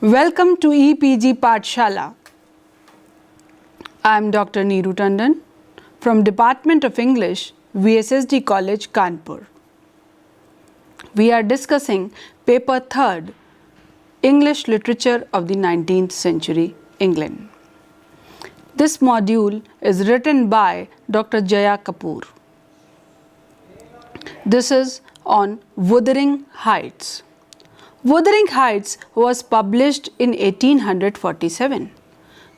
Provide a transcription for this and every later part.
Welcome to EPG Pathshala. I am Dr. Neeru Tandon from Department of English, VSSD College, Kanpur. We are discussing paper 3rd, English Literature of the 19th Century, England. This module is written by Dr. Jaya Kapoor. This is on Wuthering Heights. Wuthering Heights was published in 1847.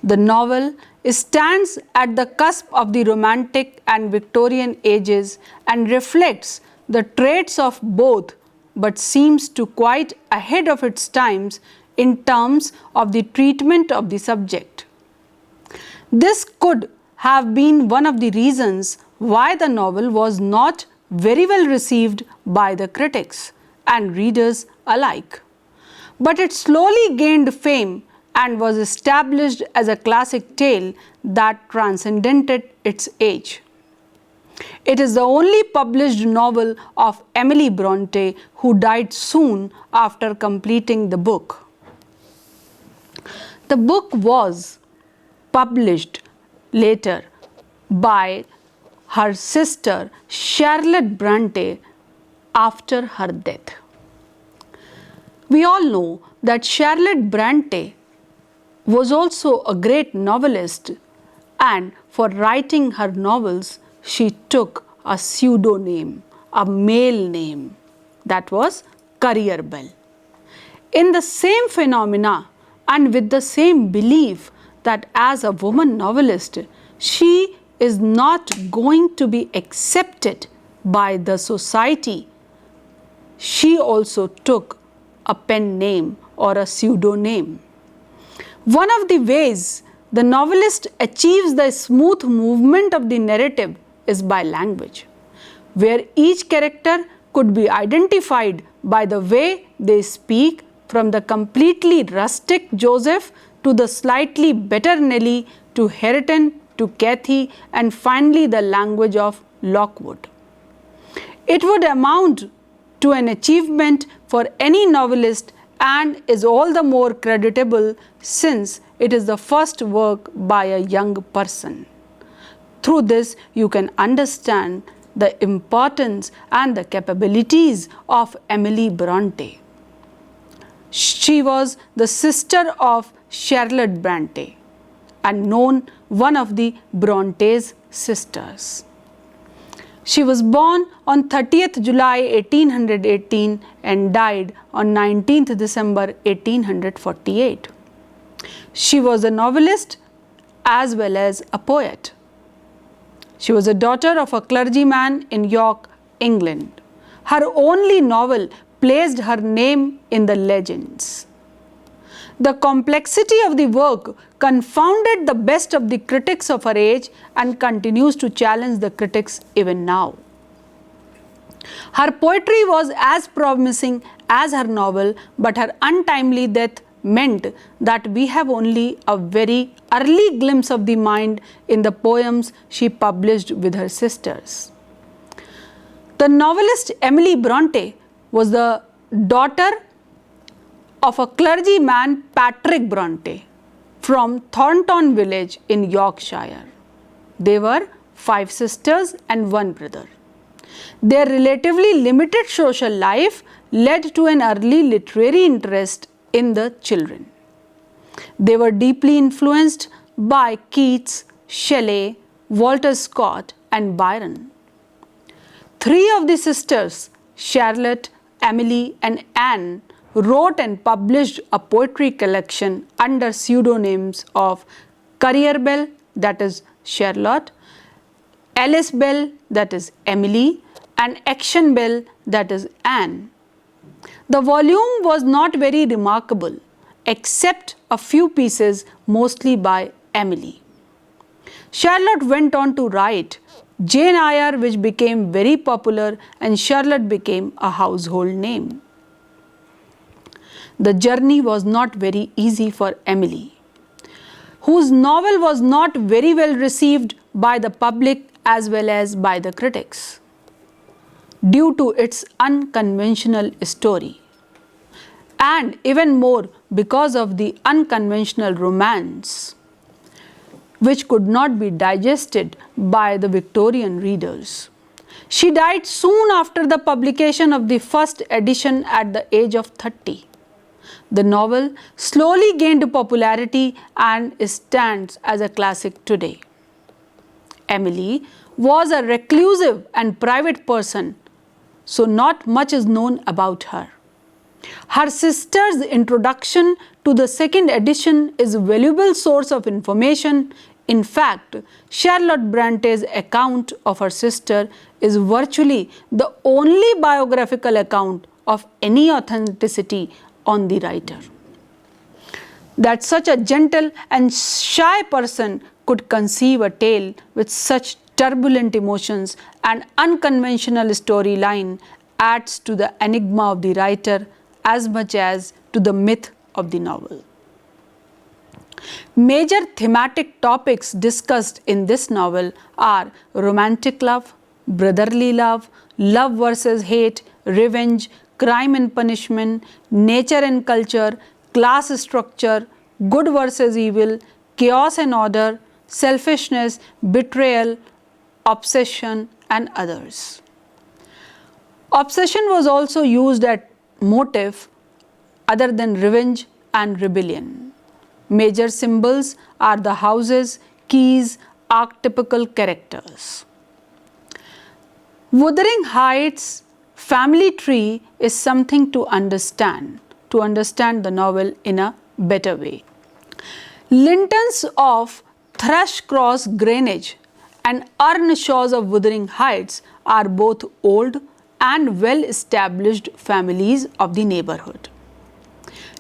The novel stands at the cusp of the Romantic and Victorian ages and reflects the traits of both, but seems to quite ahead of its times in terms of the treatment of the subject. This could have been one of the reasons why the novel was not very well received by the critics and readers alike. But it slowly gained fame and was established as a classic tale that transcended its age. It is the only published novel of Emily Bronte, who died soon after completing the book. The book was published later by her sister Charlotte Bronte after her death. We all know that Charlotte Bronte was also a great novelist, and for writing her novels she took a pseudonym, a male name, that was Career Bell. In the same phenomena and with the same belief that as a woman novelist she is not going to be accepted by the society, she also took a pen name or a pseudonym. One of the ways the novelist achieves the smooth movement of the narrative is by language, where each character could be identified by the way they speak, from the completely rustic Joseph to the slightly better Nellie to Hareton to Cathy, and finally the language of Lockwood. It would amount to an achievement for any novelist and is all the more creditable since it is the first work by a young person. Through this, you can understand the importance and the capabilities of Emily Bronte. She was the sister of Charlotte Bronte and known one of the Bronte's sisters. She was born on 30th July 1818 and died on 19th December 1848. She was a novelist as well as a poet. She was a daughter of a clergyman in York, England. Her only novel placed her name in the legends. The complexity of the work confounded the best of the critics of her age and continues to challenge the critics even now. Her poetry was as promising as her novel, but her untimely death meant that we have only a very early glimpse of the mind in the poems she published with her sisters. The novelist Emily Bronte was the daughter of a clergyman, Patrick Bronte, from Thornton village in Yorkshire. They were 5 sisters and 1 brother. Their relatively limited social life led to an early literary interest in the children. They were deeply influenced by Keats, Shelley, Walter Scott, and Byron. 3 of the sisters, Charlotte, Emily, and Anne, wrote and published a poetry collection under pseudonyms of Career Bell, that is Charlotte, Alice Bell, that is Emily, and Action Bell, that is Anne. The volume was not very remarkable, except a few pieces, mostly by Emily. Charlotte went on to write Jane Eyre, which became very popular, and Charlotte became a household name. The journey was not very easy for Emily, whose novel was not very well received by the public as well as by the critics, due to its unconventional story. and even more because of the unconventional romance, which could not be digested by the Victorian readers. She died soon after the publication of the first edition at the age of 30. The novel slowly gained popularity and stands as a classic today. Emily was a reclusive and private person, so not much is known about her. Her sister's introduction to the second edition is a valuable source of information. In fact, Charlotte Bronte's account of her sister is virtually the only biographical account of any authenticity on the writer. That such a gentle and shy person could conceive a tale with such turbulent emotions and unconventional storyline adds to the enigma of the writer as much as to the myth of the novel. Major thematic topics discussed in this novel are romantic love, brotherly love, love versus hate, revenge, crime and punishment, nature and culture, class structure, good versus evil, chaos and order, selfishness, betrayal, obsession, and others. Obsession was also used as motive other than revenge and rebellion. Major symbols are the houses, keys, archetypical characters. Wuthering Heights family tree is something to understand the novel in a better way. Lintons of Thrushcross Grange and Earnshaws of Wuthering Heights are both old and well-established families of the neighborhood.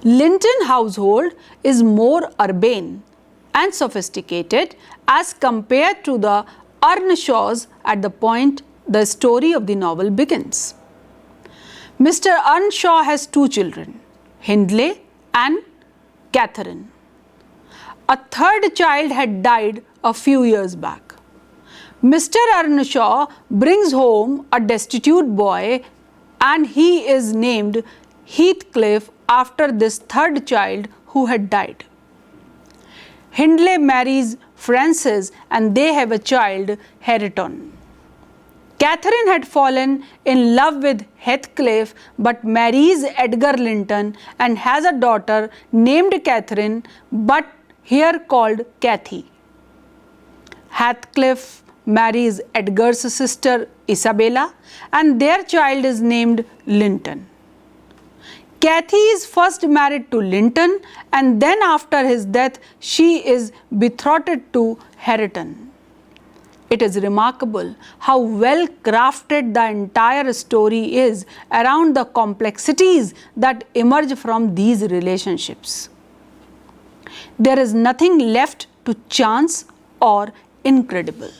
Linton household is more urbane and sophisticated as compared to the Earnshaws at the point the story of the novel begins. Mr. Earnshaw has two children, Hindley and Catherine. A third child had died a few years back. Mr. Earnshaw brings home a destitute boy and he is named Heathcliff after this third child who had died. Hindley marries Frances and they have a child, Hareton. Catherine had fallen in love with Heathcliff but marries Edgar Linton and has a daughter named Catherine but here called Cathy. Heathcliff marries Edgar's sister Isabella and their child is named Linton. Cathy is first married to Linton and then after his death she is betrothed to Hareton. It is remarkable how well crafted the entire story is around the complexities that emerge from these relationships. There is nothing left to chance or incredible,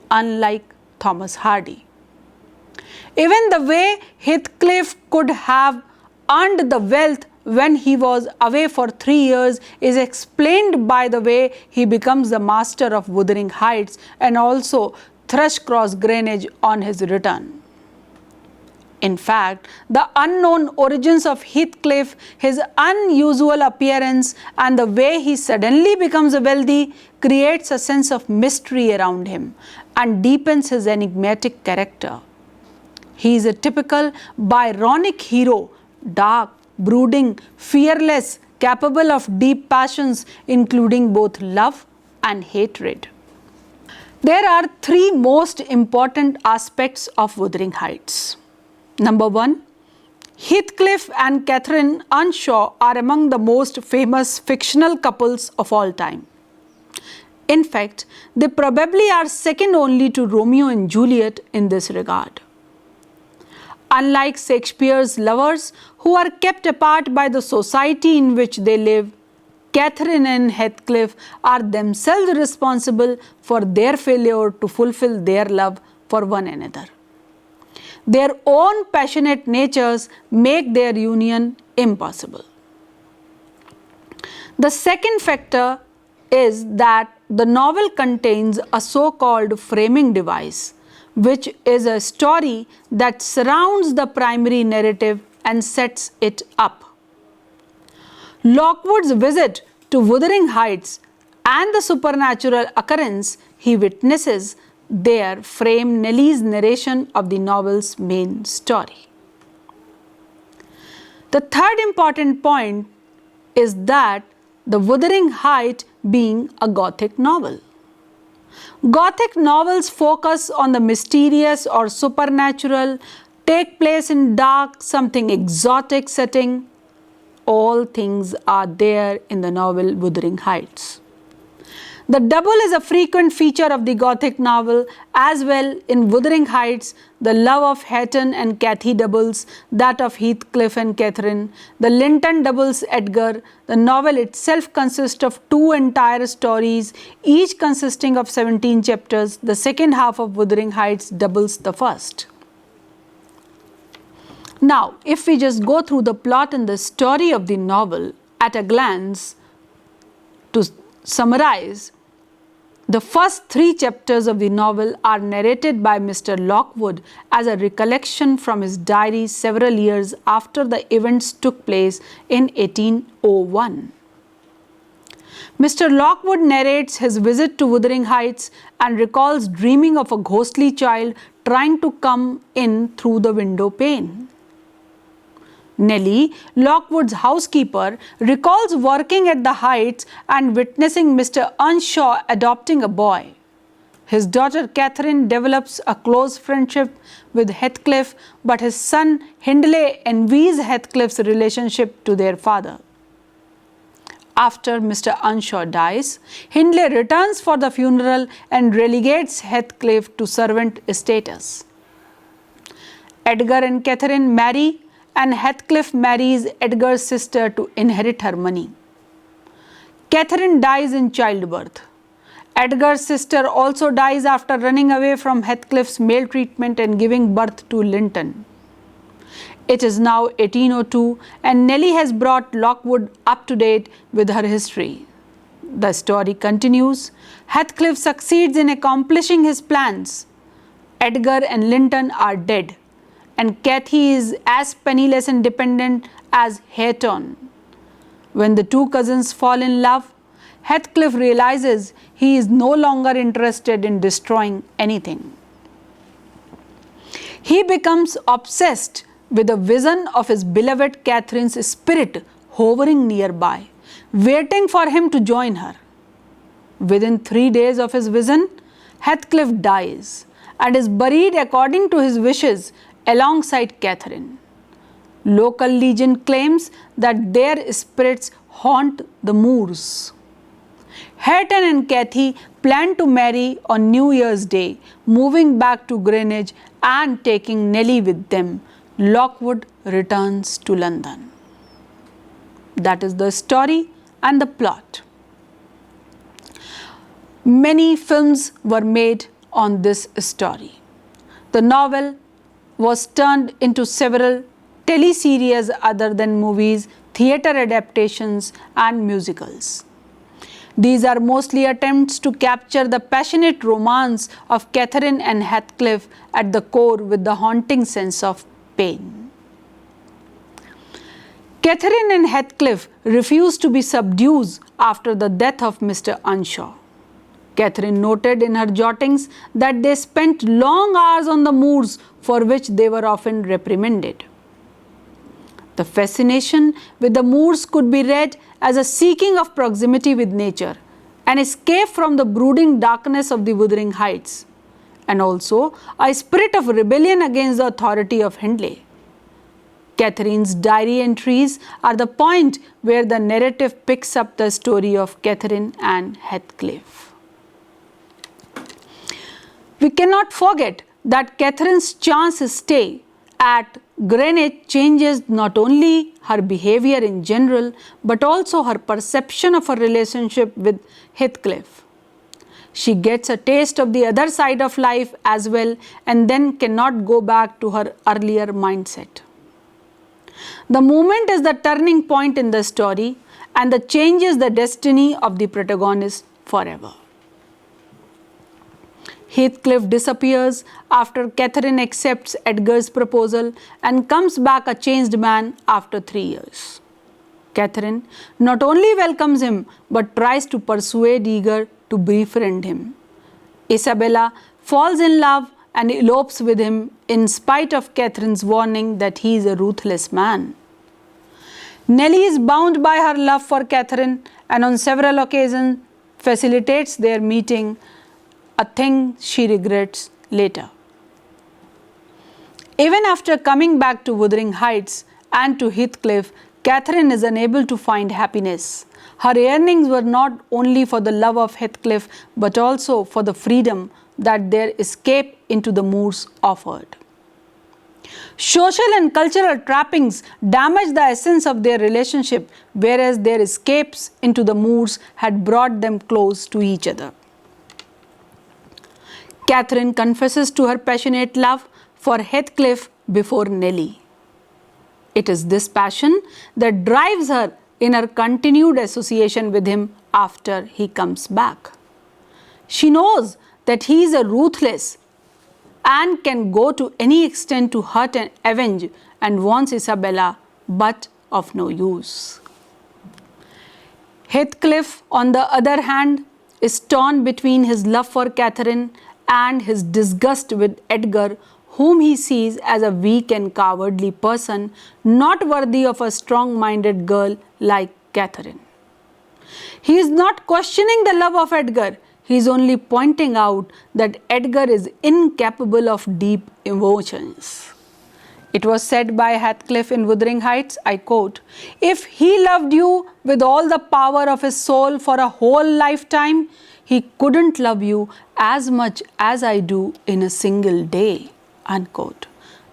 unlike Thomas Hardy. Even the way Heathcliff could have earned the wealth when he was away for 3 years is explained by the way he becomes the master of Wuthering Heights and also Thrushcross Grange on his return. In fact, the unknown origins of Heathcliff, his unusual appearance and the way he suddenly becomes wealthy creates a sense of mystery around him and deepens his enigmatic character. He is a typical Byronic hero, dark, brooding, fearless, capable of deep passions including both love and hatred. There are three most important aspects of Wuthering Heights. Number one, Heathcliff and Catherine Earnshaw are among the most famous fictional couples of all time. In fact, they probably are second only to Romeo and Juliet in this regard. Unlike Shakespeare's lovers, who are kept apart by the society in which they live, Catherine and Heathcliff are themselves responsible for their failure to fulfill their love for one another. Their own passionate natures make their union impossible. The second factor is that the novel contains a so-called framing device, which is a story that surrounds the primary narrative and sets it up. Lockwood's visit to Wuthering Heights and the supernatural occurrence he witnesses there frame Nellie's narration of the novel's main story. The third important point is that the Wuthering Heights being a Gothic novel. Gothic novels focus on the mysterious or supernatural, take place in dark, something exotic setting. All things are there in the novel Wuthering Heights. The double is a frequent feature of the Gothic novel as well. In Wuthering Heights, the love of Hatton and Cathy doubles that of Heathcliff and Catherine. The Linton doubles Edgar. The novel itself consists of 2 entire stories, each consisting of 17 chapters. The second half of Wuthering Heights doubles the first. Now, if we just go through the plot and the story of the novel at a glance, to summarize, the first 3 chapters of the novel are narrated by Mr. Lockwood as a recollection from his diary several years after the events took place in 1801. Mr. Lockwood narrates his visit to Wuthering Heights and recalls dreaming of a ghostly child trying to come in through the window pane. Nellie, Lockwood's housekeeper, recalls working at the Heights and witnessing Mr. Earnshaw adopting a boy. His daughter Catherine develops a close friendship with Heathcliff, but his son Hindley envies Heathcliff's relationship to their father. After Mr. Earnshaw dies, Hindley returns for the funeral and relegates Heathcliff to servant status. Edgar and Catherine marry, and Heathcliff marries Edgar's sister to inherit her money. Catherine dies in childbirth. Edgar's sister also dies after running away from Heathcliff's maltreatment and giving birth to Linton. It is now 1802 and Nellie has brought Lockwood up to date with her history. The story continues. Heathcliff succeeds in accomplishing his plans. Edgar and Linton are dead, and Cathy is as penniless and dependent as Hatton. When the 2 cousins fall in love, Heathcliff realizes he is no longer interested in destroying anything. He becomes obsessed with a vision of his beloved Catherine's spirit hovering nearby, waiting for him to join her. Within 3 days of his vision, Heathcliff dies and is buried according to his wishes alongside Catherine. Local legend claims that their spirits haunt the moors. Hatton and Cathy plan to marry on New Year's Day, moving back to Greenwich and taking Nellie with them. Lockwood returns to London. That is the story and the plot. Many films were made on this story. The novel was turned into several teleseries other than movies, theatre adaptations and musicals. These are mostly attempts to capture the passionate romance of Catherine and Heathcliff at the core with the haunting sense of pain. Catherine and Heathcliff refuse to be subdued after the death of Mr. Earnshaw. Catherine noted in her jottings that they spent long hours on the moors, for which they were often reprimanded. The fascination with the moors could be read as a seeking of proximity with nature, an escape from the brooding darkness of the Wuthering Heights, and also a spirit of rebellion against the authority of Hindley. Catherine's diary entries are the point where the narrative picks up the story of Catherine and Heathcliff. We cannot forget that Catherine's chance stay at Greenwich changes not only her behavior in general, but also her perception of her relationship with Heathcliff. She gets a taste of the other side of life as well, and then cannot go back to her earlier mindset. The moment is the turning point in the story, and the changes the destiny of the protagonist forever. Heathcliff disappears after Catherine accepts Edgar's proposal and comes back a changed man after 3 years. Catherine not only welcomes him but tries to persuade Edgar to befriend him. Isabella falls in love and elopes with him in spite of Catherine's warning that he is a ruthless man. Nellie is bound by her love for Catherine and on several occasions facilitates their meeting, a thing she regrets later. Even after coming back to Wuthering Heights and to Heathcliff, Catherine is unable to find happiness. Her yearnings were not only for the love of Heathcliff but also for the freedom that their escape into the moors offered. Social and cultural trappings damaged the essence of their relationship, whereas their escapes into the moors had brought them close to each other. Catherine confesses to her passionate love for Heathcliff before Nellie. It is this passion that drives her in her continued association with him after he comes back. She knows that he is a ruthless and can go to any extent to hurt and avenge and wants Isabella, but of no use. Heathcliff, on the other hand, is torn between his love for Catherine and his disgust with Edgar, whom he sees as a weak and cowardly person, not worthy of a strong-minded girl like Catherine. He is not questioning the love of Edgar. He is only pointing out that Edgar is incapable of deep emotions. It was said by Heathcliff in Wuthering Heights, I quote, "If he loved you with all the power of his soul for a whole lifetime, he couldn't love you as much as I do in a single day." Unquote.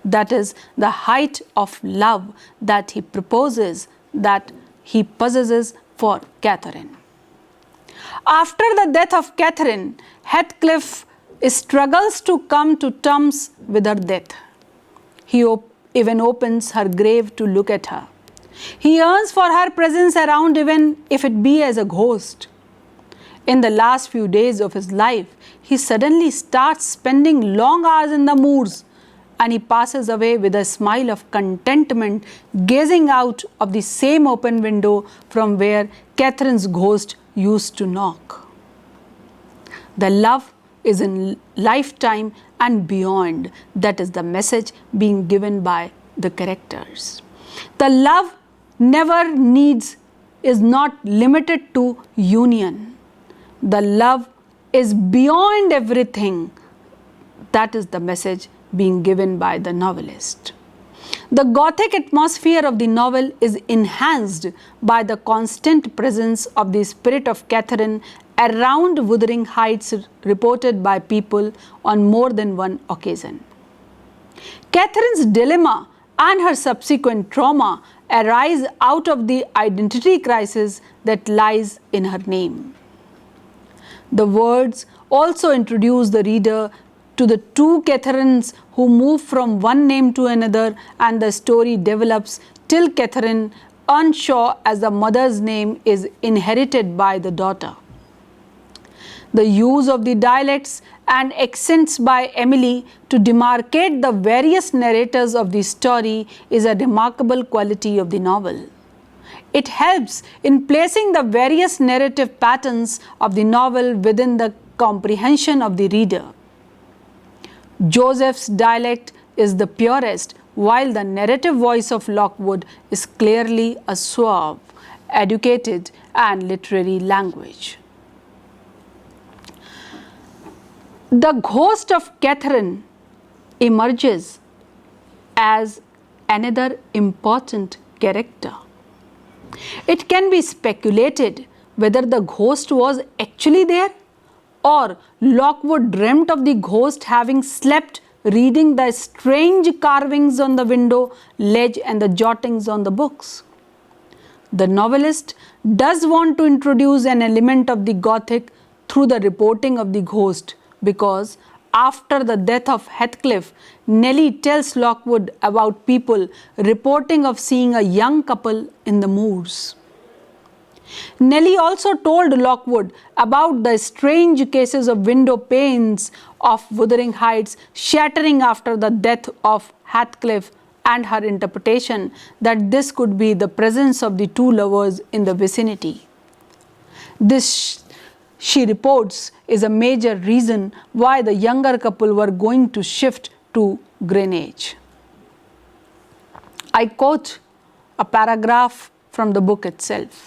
That is the height of love that he proposes, that he possesses for Catherine. After the death of Catherine, Heathcliff struggles to come to terms with her death. He even opens her grave to look at her. He yearns for her presence around, even if it be as a ghost. In the last few days of his life, he suddenly starts spending long hours in the moors, and he passes away with a smile of contentment, gazing out of the same open window from where Catherine's ghost used to knock. The love is in lifetime and beyond. That is the message being given by the characters. The love never is not limited to union. The love is beyond everything. That is the message being given by the novelist. The Gothic atmosphere of the novel is enhanced by the constant presence of the spirit of Catherine around Wuthering Heights, reported by people on more than one occasion. Catherine's dilemma and her subsequent trauma arise out of the identity crisis that lies in her name. The words also introduce the reader to the two Catherines who move from one name to another, and the story develops till Catherine Earnshaw as the mother's name is inherited by the daughter. The use of the dialects and accents by Emily to demarcate the various narrators of the story is a remarkable quality of the novel. It helps in placing the various narrative patterns of the novel within the comprehension of the reader. Joseph's dialect is the purest, while the narrative voice of Lockwood is clearly a suave, educated, and literary language. The ghost of Catherine emerges as another important character. It can be speculated whether the ghost was actually there, or Lockwood dreamt of the ghost having slept reading the strange carvings on the window ledge and the jottings on the books. The novelist does want to introduce an element of the Gothic through the reporting of the ghost, because after the death of Heathcliff, Nellie tells Lockwood about people reporting of seeing a young couple in the moors. Nellie also told Lockwood about the strange cases of window panes of Wuthering Heights shattering after the death of Heathcliff and her interpretation that this could be the presence of the two lovers in the vicinity. This, she reports, is a major reason why the younger couple were going to shift to Greenwich. I quote a paragraph from the book itself.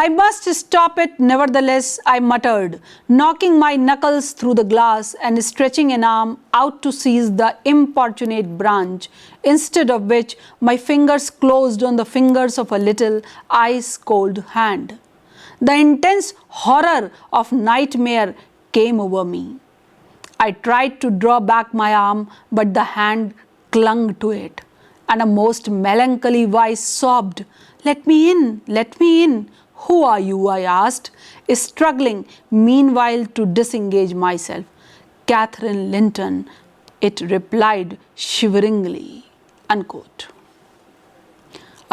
"I must stop it, nevertheless," I muttered, knocking my knuckles through the glass and stretching an arm out to seize the importunate branch, instead of which my fingers closed on the fingers of a little ice-cold hand. The intense horror of nightmare came over me. I tried to draw back my arm, but the hand clung to it, and a most melancholy voice sobbed, "Let me in, let me in." "Who are you?" I asked, struggling meanwhile to disengage myself. "Catherine Linton," it replied shiveringly. Unquote.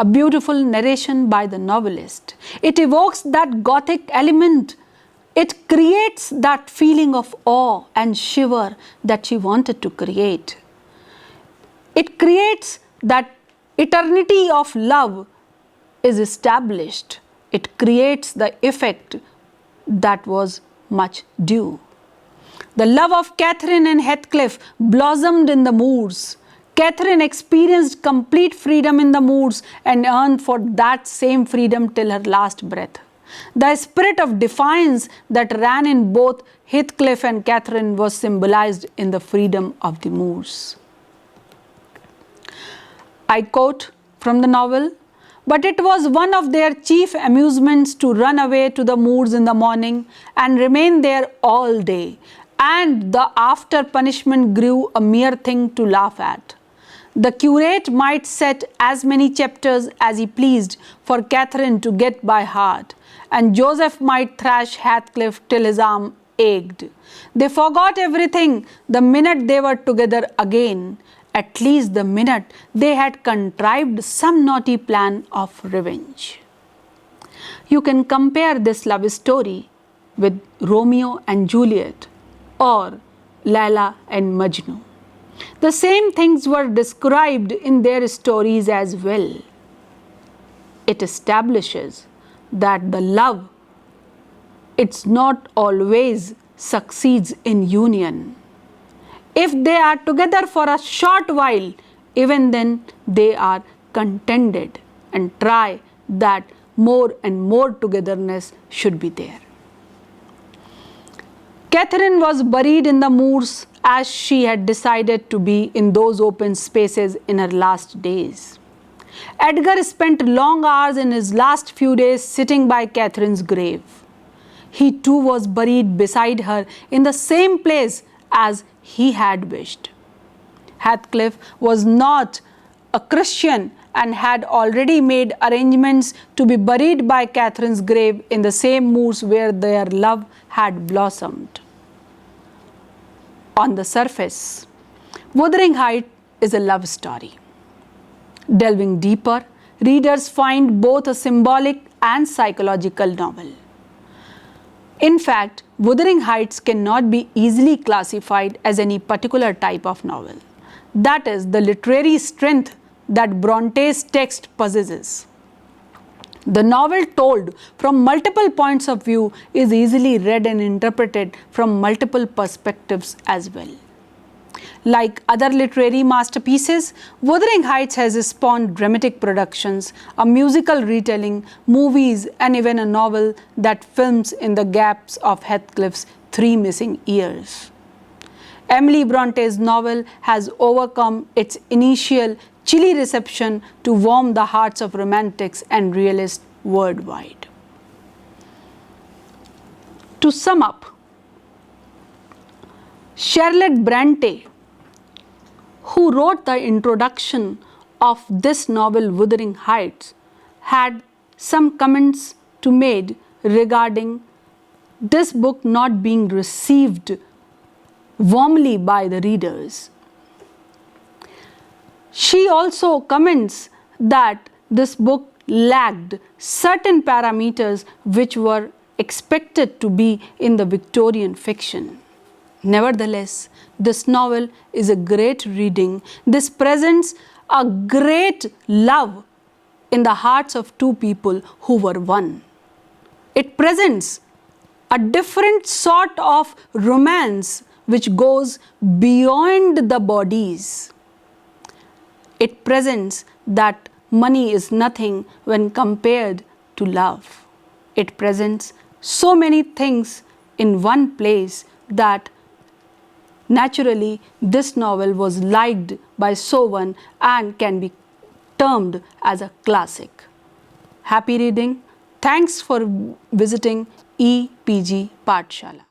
A beautiful narration by the novelist. It evokes that Gothic element. It creates that feeling of awe and shiver that she wanted to create. It creates that eternity of love is established. It creates the effect that was much due. The love of Catherine and Heathcliff blossomed in the moors. Catherine experienced complete freedom in the moors and yearned for that same freedom till her last breath. The spirit of defiance that ran in both Heathcliff and Catherine was symbolized in the freedom of the moors. I quote from the novel, "But it was one of their chief amusements to run away to the moors in the morning and remain there all day, and the after punishment grew a mere thing to laugh at. The curate might set as many chapters as he pleased for Catherine to get by heart, and Joseph might thrash Heathcliff till his arm ached. They forgot everything the minute they were together again, at least the minute they had contrived some naughty plan of revenge." You can compare this love story with Romeo and Juliet or Laila and Majnu. The same things were described in their stories as well. It establishes that the love, it's not always succeeds in union. If they are together for a short while, even then they are contented and try that more and more togetherness should be there. Catherine was buried in the moors as she had decided to be in those open spaces in her last days. Edgar spent long hours in his last few days sitting by Catherine's grave. He too was buried beside her in the same place as he had wished. Heathcliff was not a Christian and had already made arrangements to be buried by Catherine's grave in the same moors where their love had blossomed. On the surface, Wuthering Heights is a love story. Delving deeper, readers find both a symbolic and psychological novel. In fact, Wuthering Heights cannot be easily classified as any particular type of novel. That is the literary strength that Bronte's text possesses. The novel, told from multiple points of view, is easily read and interpreted from multiple perspectives as well. Like other literary masterpieces, Wuthering Heights has spawned dramatic productions, a musical retelling, movies, and even a novel that films in the gaps of Heathcliff's 3 missing years. Emily Bronte's novel has overcome its initial chilly reception to warm the hearts of romantics and realists worldwide. To sum up, Charlotte Bronte, who wrote the introduction of this novel Wuthering Heights, had some comments to made regarding this book not being received warmly by the readers. She also comments that this book lacked certain parameters which were expected to be in the Victorian fiction. Nevertheless, this novel is a great reading. This presents a great love in the hearts of two people who were one. It presents a different sort of romance which goes beyond the bodies. It presents that money is nothing when compared to love. It presents so many things in one place that naturally this novel was liked by so one and can be termed as a classic. Happy reading. Thanks for visiting EPG Pathshala.